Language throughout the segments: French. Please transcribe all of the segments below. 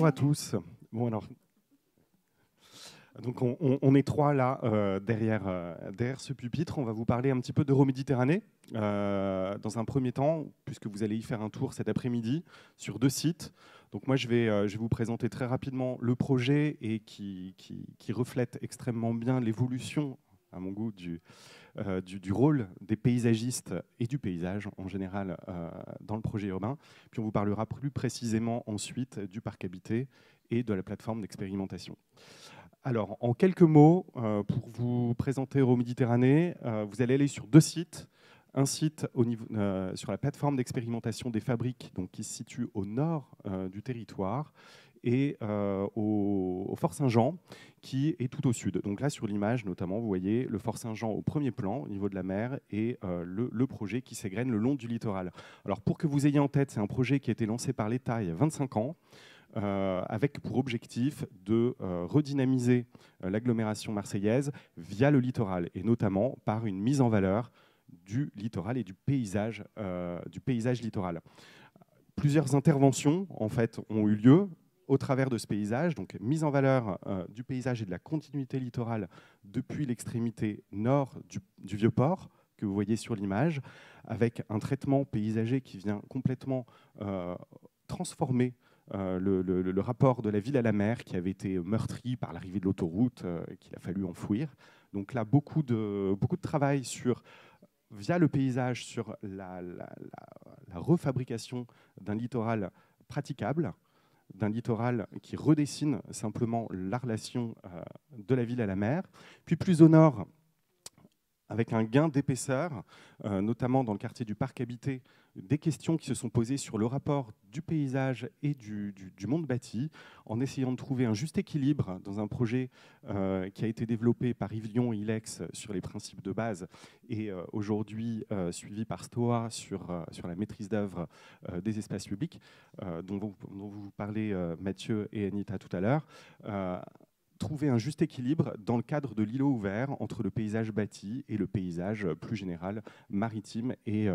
Bonjour à tous. Bon, alors, donc on est trois là derrière ce pupitre. On va vous parler un petit peu d'Euroméditerranée dans un premier temps, puisque vous allez y faire un tour cet après-midi sur 2 sites. Donc moi, je vais vous présenter très rapidement le projet et qui reflète extrêmement bien l'évolution, à mon goût, du rôle des paysagistes et du paysage en général dans le projet urbain. Puis on vous parlera plus précisément ensuite du parc habité et de la plateforme d'expérimentation. Alors, en quelques mots, pour vous présenter Euroméditerranée, vous allez aller sur 2 sites. Un site sur la plateforme d'expérimentation des fabriques, donc, qui se situe au nord du territoire, et au Fort Saint-Jean, qui est tout au sud. Donc là, sur l'image, notamment, vous voyez le Fort Saint-Jean au premier plan, au niveau de la mer, et le projet qui s'égrène le long du littoral. Alors, pour que vous ayez en tête, c'est un projet qui a été lancé par l'État il y a 25 ans, avec pour objectif de redynamiser l'agglomération marseillaise via le littoral, et notamment par une mise en valeur du littoral et du paysage littoral. Plusieurs interventions en fait, ont eu lieu au travers de ce paysage, donc mise en valeur du paysage et de la continuité littorale depuis l'extrémité nord du Vieux-Port, que vous voyez sur l'image, avec un traitement paysager qui vient complètement transformer le rapport de la ville à la mer, qui avait été meurtri par l'arrivée de l'autoroute, qu'il a fallu enfouir. Donc là, beaucoup de travail via le paysage sur la refabrication d'un littoral praticable, d'un littoral qui redessine simplement la relation de la ville à la mer. Puis plus au nord, avec un gain d'épaisseur, notamment dans le quartier du parc habité, des questions qui se sont posées sur le rapport du paysage et du monde bâti, en essayant de trouver un juste équilibre dans un projet qui a été développé par Yves Lion et Ilex sur les principes de base, et aujourd'hui suivi par STOA sur la maîtrise d'œuvre des espaces publics, dont vous parlez Mathieu et Anita tout à l'heure. Trouver un juste équilibre dans le cadre de l'îlot ouvert entre le paysage bâti et le paysage plus général, maritime et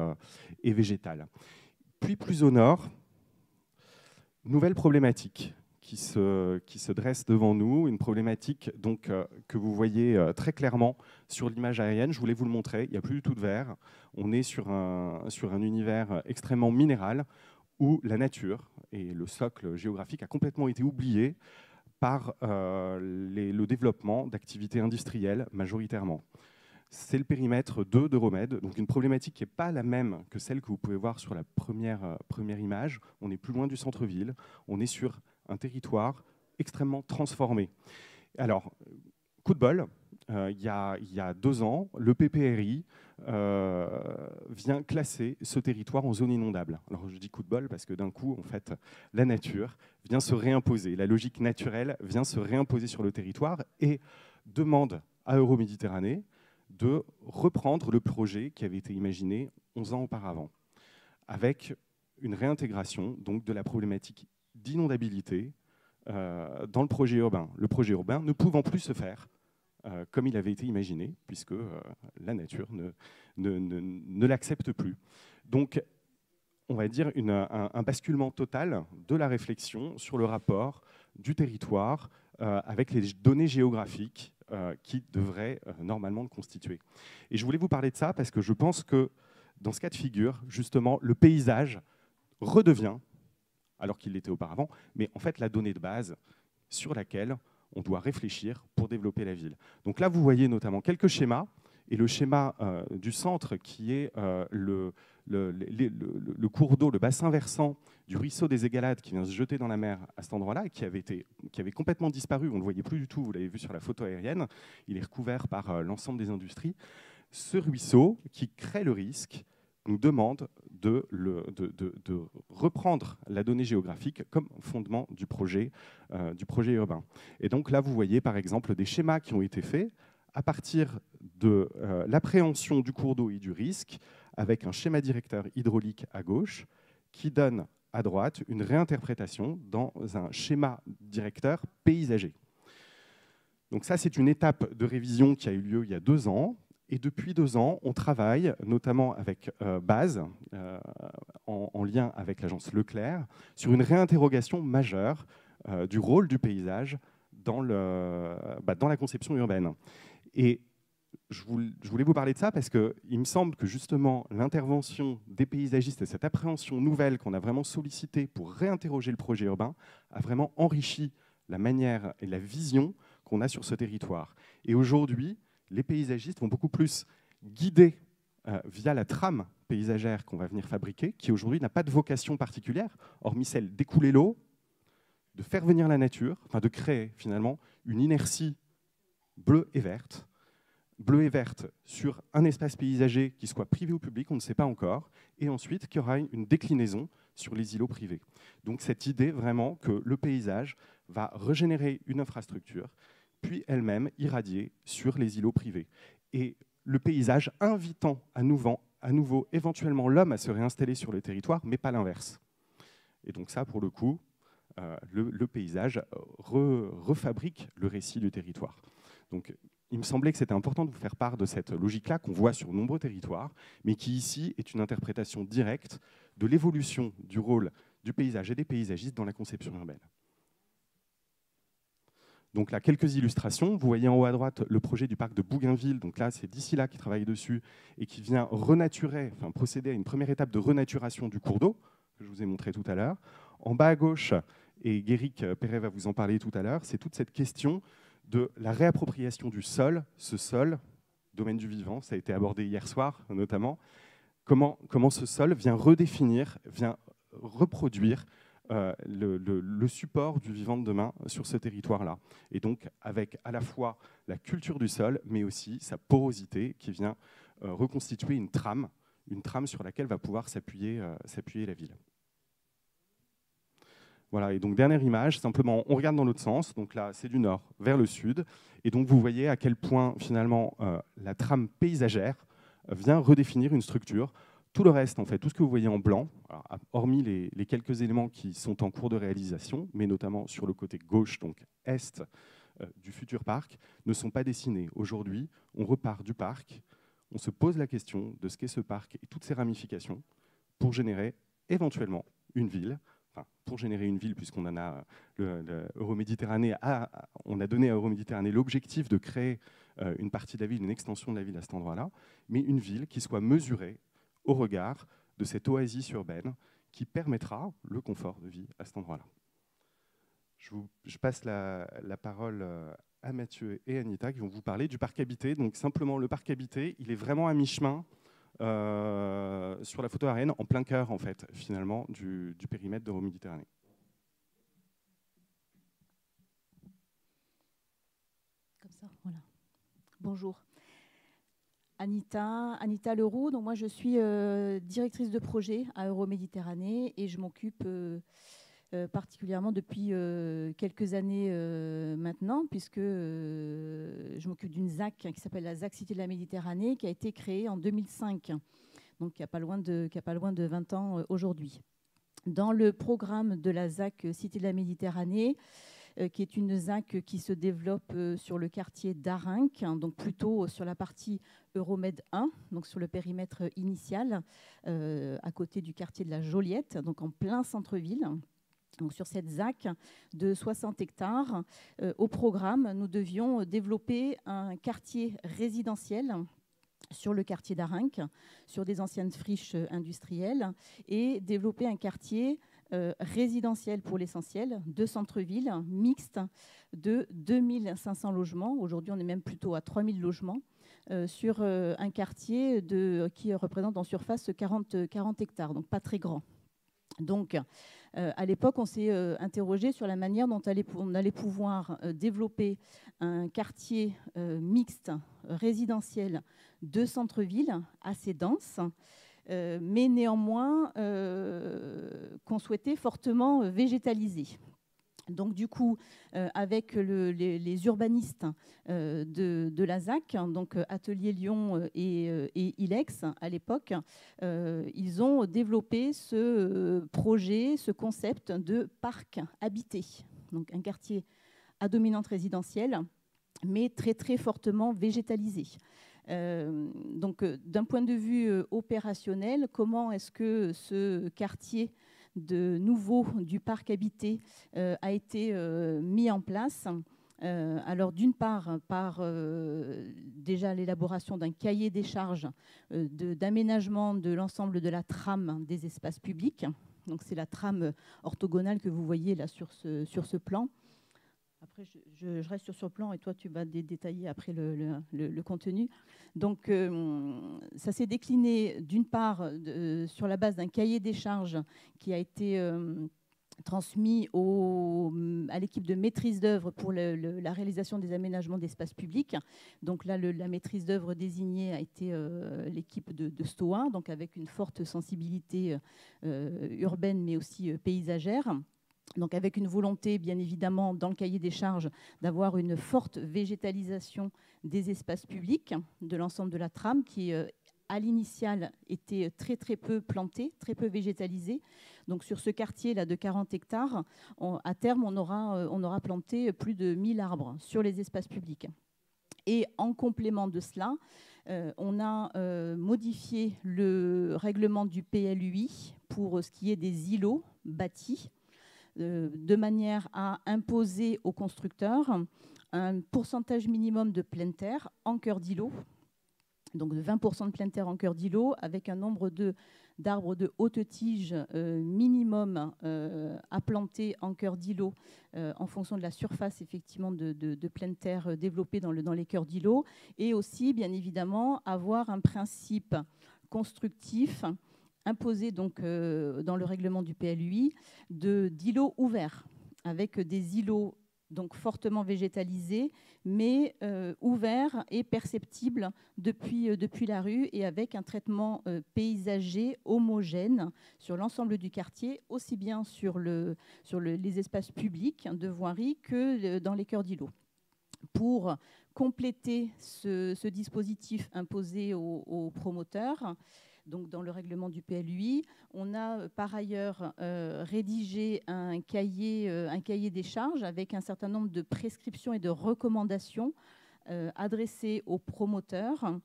végétal. Puis plus au nord, nouvelle problématique qui se dresse devant nous, une problématique donc, que vous voyez très clairement sur l'image aérienne. Je voulais vous le montrer, il n'y a plus du tout de vert. On est sur un univers extrêmement minéral où la nature et le socle géographique a complètement été oublié par le développement d'activités industrielles majoritairement. C'est le périmètre 2 d'Euromède, donc une problématique qui n'est pas la même que celle que vous pouvez voir sur la première image. On est plus loin du centre-ville, on est sur un territoire extrêmement transformé. Alors, coup de bol, il y a 2 ans, le PPRI vient classer ce territoire en zone inondable. Alors je dis coup de bol parce que d'un coup, en fait, la nature vient se réimposer, la logique naturelle vient se réimposer sur le territoire et demande à Euroméditerranée de reprendre le projet qui avait été imaginé 11 ans auparavant, avec une réintégration donc, de la problématique d'inondabilité dans le projet urbain. Le projet urbain ne pouvant plus se faire comme il avait été imaginé, puisque la nature ne l'accepte plus. Donc, on va dire un basculement total de la réflexion sur le rapport du territoire avec les données géographiques qui devraient normalement le constituer. Et je voulais vous parler de ça parce que je pense que dans ce cas de figure, justement, le paysage redevient, alors qu'il l'était auparavant, mais en fait la donnée de base sur laquelle on doit réfléchir pour développer la ville. Donc là, vous voyez notamment quelques schémas, et le schéma du centre qui est le cours d'eau, le bassin versant du ruisseau des Égalades qui vient se jeter dans la mer à cet endroit-là, et qui avait complètement disparu, on ne le voyait plus du tout, vous l'avez vu sur la photo aérienne, il est recouvert par l'ensemble des industries. Ce ruisseau qui crée le risque nous demande de reprendre la donnée géographique comme fondement du projet urbain. Et donc là, vous voyez par exemple des schémas qui ont été faits à partir de l'appréhension du cours d'eau et du risque, avec un schéma directeur hydraulique à gauche, qui donne à droite une réinterprétation dans un schéma directeur paysager. Donc ça, c'est une étape de révision qui a eu lieu il y a 2 ans. Et depuis 2 ans, on travaille notamment avec BASE, en lien avec l'agence Leclerc, sur une réinterrogation majeure du rôle du paysage dans la conception urbaine. Et je voulais vous parler de ça parce qu'il me semble que justement l'intervention des paysagistes et cette appréhension nouvelle qu'on a vraiment sollicitée pour réinterroger le projet urbain a vraiment enrichi la manière et la vision qu'on a sur ce territoire. Et aujourd'hui, les paysagistes vont beaucoup plus guider via la trame paysagère qu'on va venir fabriquer, qui aujourd'hui n'a pas de vocation particulière, hormis celle d'écouler l'eau, de faire venir la nature, enfin de créer finalement une inertie bleue et verte sur un espace paysager qui soit privé ou public, on ne sait pas encore, et ensuite qu'il y aura une déclinaison sur les îlots privés. Donc cette idée vraiment que le paysage va régénérer une infrastructure, puis elle-même irradier sur les îlots privés. Et le paysage invitant à nouveau éventuellement l'homme à se réinstaller sur le territoire, mais pas l'inverse. Et donc ça, pour le coup, le paysage refabrique le récit du territoire. Donc, il me semblait que c'était important de vous faire part de cette logique-là qu'on voit sur de nombreux territoires, mais qui ici est une interprétation directe de l'évolution du rôle du paysage et des paysagistes dans la conception urbaine. Donc là, quelques illustrations. Vous voyez en haut à droite le projet du parc de Bougainville. Donc là, c'est d'ici là qui travaille dessus et qui vient renaturer, enfin procéder à une première étape de renaturation du cours d'eau, que je vous ai montré tout à l'heure. En bas à gauche, et Guéric Perret va vous en parler tout à l'heure, c'est toute cette question de la réappropriation du sol, ce sol, domaine du vivant, ça a été abordé hier soir notamment, comment ce sol vient redéfinir, vient reproduire le support du vivant de demain sur ce territoire-là. Et donc avec à la fois la culture du sol, mais aussi sa porosité qui vient reconstituer une trame sur laquelle va pouvoir s'appuyer la ville. Voilà, et donc dernière image, simplement on regarde dans l'autre sens, donc là c'est du nord vers le sud, et donc vous voyez à quel point finalement la trame paysagère vient redéfinir une structure. Tout le reste, en fait, tout ce que vous voyez en blanc, alors, hormis les quelques éléments qui sont en cours de réalisation, mais notamment sur le côté gauche, donc est du futur parc, ne sont pas dessinés. Aujourd'hui, on repart du parc, on se pose la question de ce qu'est ce parc et toutes ses ramifications pour générer éventuellement une ville. Enfin, pour générer une ville, puisqu'on en a Euroméditerranée, on a donné à Euroméditerranée l'objectif de créer une partie de la ville, une extension de la ville à cet endroit-là, mais une ville qui soit mesurée au regard de cette oasis urbaine qui permettra le confort de vie à cet endroit-là. Je passe la parole à Mathieu et Anita qui vont vous parler du parc habité. Donc simplement, le parc habité, il est vraiment à mi-chemin sur la photo arène, en plein cœur, en fait, finalement, du périmètre d'Euroméditerranée. Comme ça, voilà. Bonjour. Anita Leroux. Donc moi, je suis directrice de projet à Euroméditerranée et je m'occupe particulièrement depuis quelques années maintenant, puisque je m'occupe d'une ZAC qui s'appelle la ZAC Cité de la Méditerranée, qui a été créée en 2005, donc qui a pas loin de 20 ans aujourd'hui. Dans le programme de la ZAC Cité de la Méditerranée, qui est une ZAC qui se développe sur le quartier d'Arinque, donc plutôt sur la partie Euromed 1, donc sur le périmètre initial, à côté du quartier de la Joliette, donc en plein centre-ville. Donc sur cette ZAC de 60 hectares, au programme, nous devions développer un quartier résidentiel sur le quartier d'Arinque, sur des anciennes friches industrielles, et développer un quartier résidentiel pour l'essentiel, de centre-ville, mixte, de 2500 logements. Aujourd'hui, on est même plutôt à 3000 logements, sur un quartier qui représente en surface 40 hectares, donc pas très grand. Donc, à l'époque, on s'est interrogé sur la manière dont on allait pouvoir développer un quartier mixte, résidentiel, de centre-ville, assez dense, mais néanmoins qu'on souhaitait fortement végétaliser. Donc du coup, avec les urbanistes de la ZAC, donc Atelier Lyon et ILEX à l'époque, ils ont développé ce projet, ce concept de parc habité. Donc un quartier à dominante résidentielle, mais très très fortement végétalisé. Donc d'un point de vue opérationnel, comment est-ce que ce quartier nouveau du parc habité a été mis en place. Alors d'une part, par déjà l'élaboration d'un cahier des charges d'aménagement de l'ensemble de la trame des espaces publics. Donc c'est la trame orthogonale que vous voyez là sur ce plan. Après, je reste sur ce plan et toi, tu vas détailler après le contenu. Donc, ça s'est décliné d'une part sur la base d'un cahier des charges qui a été transmis à l'équipe de maîtrise d'œuvre pour la réalisation des aménagements d'espaces publics. Donc là, la maîtrise d'œuvre désignée a été l'équipe de STOA, donc avec une forte sensibilité urbaine mais aussi paysagère. Donc avec une volonté, bien évidemment, dans le cahier des charges, d'avoir une forte végétalisation des espaces publics, de l'ensemble de la trame, qui, à l'initiale, était très très peu plantée, très peu végétalisée. Donc sur ce quartier-là de 40 hectares, à terme, on aura planté plus de 1000 arbres sur les espaces publics. Et en complément de cela, on a modifié le règlement du PLUI pour ce qui est des îlots bâtis, de manière à imposer aux constructeurs un pourcentage minimum de pleine terre en cœur d'îlot, donc de 20% de pleine terre en cœur d'îlot, avec un nombre d'arbres de haute tige minimum à planter en cœur d'îlot en fonction de la surface effectivement de pleine terre développée dans les cœurs d'îlot, et aussi bien évidemment avoir un principe constructif imposé donc dans le règlement du PLUI d'îlots ouverts, avec des îlots donc fortement végétalisés, mais ouverts et perceptibles depuis la rue, et avec un traitement paysager homogène sur l'ensemble du quartier, aussi bien sur les espaces publics de voirie que dans les cœurs d'îlots. Pour compléter ce dispositif imposé aux promoteurs, donc dans le règlement du PLUI, on a par ailleurs rédigé un cahier des charges avec un certain nombre de prescriptions et de recommandations adressées aux promoteurs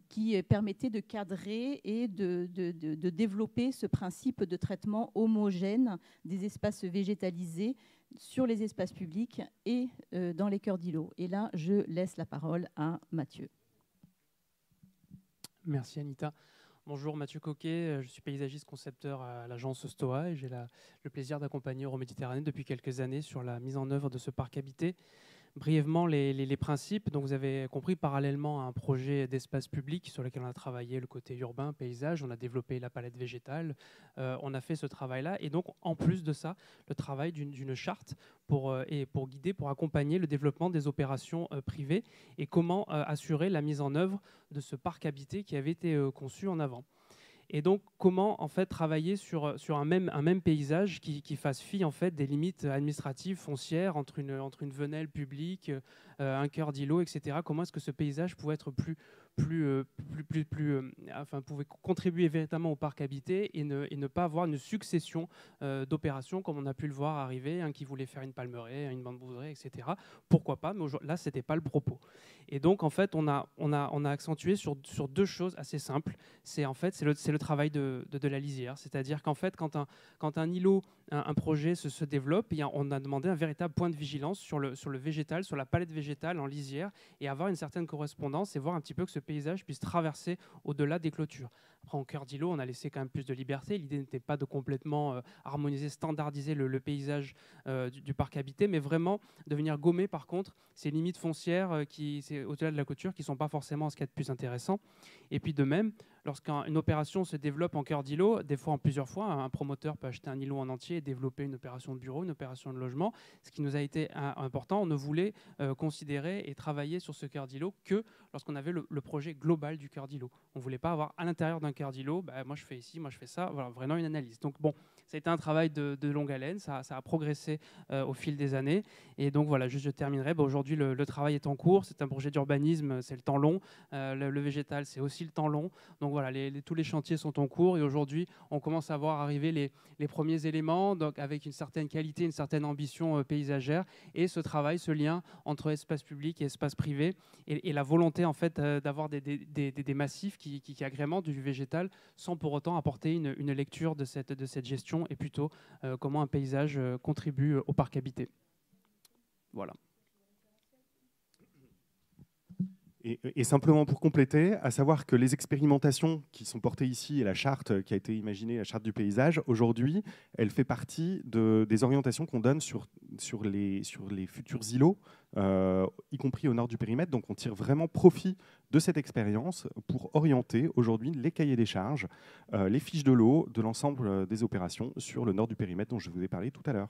qui permettaient de cadrer et de développer ce principe de traitement homogène des espaces végétalisés sur les espaces publics et dans les cœurs d'îlots. Et là, je laisse la parole à Mathieu. Merci Anita. Bonjour, Mathieu Coquet, je suis paysagiste concepteur à l'agence STOA et j'ai le plaisir d'accompagner Euroméditerranée depuis quelques années sur la mise en œuvre de ce parc habité. Brièvement, les principes. Donc, vous avez compris, parallèlement à un projet d'espace public sur lequel on a travaillé le côté urbain, paysage, on a développé la palette végétale, on a fait ce travail-là. Et donc, en plus de ça, le travail d'une charte pour guider, pour accompagner le développement des opérations privées et comment assurer la mise en œuvre de ce parc habité qui avait été conçu en avant. Et donc, comment en fait travailler sur un même paysage qui fasse fi en fait des limites administratives, foncières entre une venelle publique, un cœur d'îlot, etc. Comment est-ce que ce paysage pouvait être pouvait contribuer véritablement au parc habité et ne pas avoir une succession d'opérations comme on a pu le voir arriver, qui voulait faire une palmeraie, une bambouseraie, etc. Pourquoi pas, mais là, c'était pas le propos. Et donc, en fait, on a accentué sur deux choses assez simples. C'est le travail de la lisière. C'est-à-dire qu'en fait, quand un îlot, un projet se développe, on a demandé un véritable point de vigilance sur le végétal, sur la palette végétale en lisière, et avoir une certaine correspondance et voir un petit peu que ce paysage puisse traverser au-delà des clôtures. Après, en cœur d'îlot, on a laissé quand même plus de liberté. L'idée n'était pas de complètement harmoniser, standardiser le paysage du parc habité, mais vraiment de venir gommer, par contre, ces limites foncières c'est au-delà de la clôture, qui ne sont pas forcément ce qu'il y a de plus intéressant. Et puis de même, lorsqu'une opération se développe en cœur d'îlot, des fois en plusieurs fois, un promoteur peut acheter un îlot en entier et développer une opération de bureau, une opération de logement. Ce qui nous a été important, on ne voulait considérer et travailler sur ce cœur d'îlot que lorsqu'on avait le projet global du cœur d'îlot. On ne voulait pas avoir à l'intérieur d'un cœur d'îlot, moi je fais ici, moi je fais ça, voilà, vraiment une analyse. Donc bon, ça a été un travail de longue haleine, ça a progressé au fil des années. Et donc voilà, je terminerai. Aujourd'hui, le travail est en cours, c'est un projet d'urbanisme, c'est le temps long. Le végétal, c'est aussi le temps long. Donc voilà, tous les chantiers sont en cours et aujourd'hui, on commence à voir arriver les premiers éléments, donc avec une certaine qualité, une certaine ambition paysagère, et ce travail, ce lien entre espace public et espace privé, et la volonté en fait d'avoir des massifs qui agrémentent du végétal sans pour autant apporter une lecture de cette gestion, et plutôt comment un paysage contribue au parc habité. Voilà. Et simplement pour compléter, à savoir que les expérimentations qui sont portées ici et la charte qui a été imaginée, la charte du paysage, aujourd'hui, elle fait partie des orientations qu'on donne sur les futurs îlots, y compris au nord du périmètre. Donc on tire vraiment profit de cette expérience pour orienter aujourd'hui les cahiers des charges, les fiches de l'eau de l'ensemble des opérations sur le nord du périmètre dont je vous ai parlé tout à l'heure.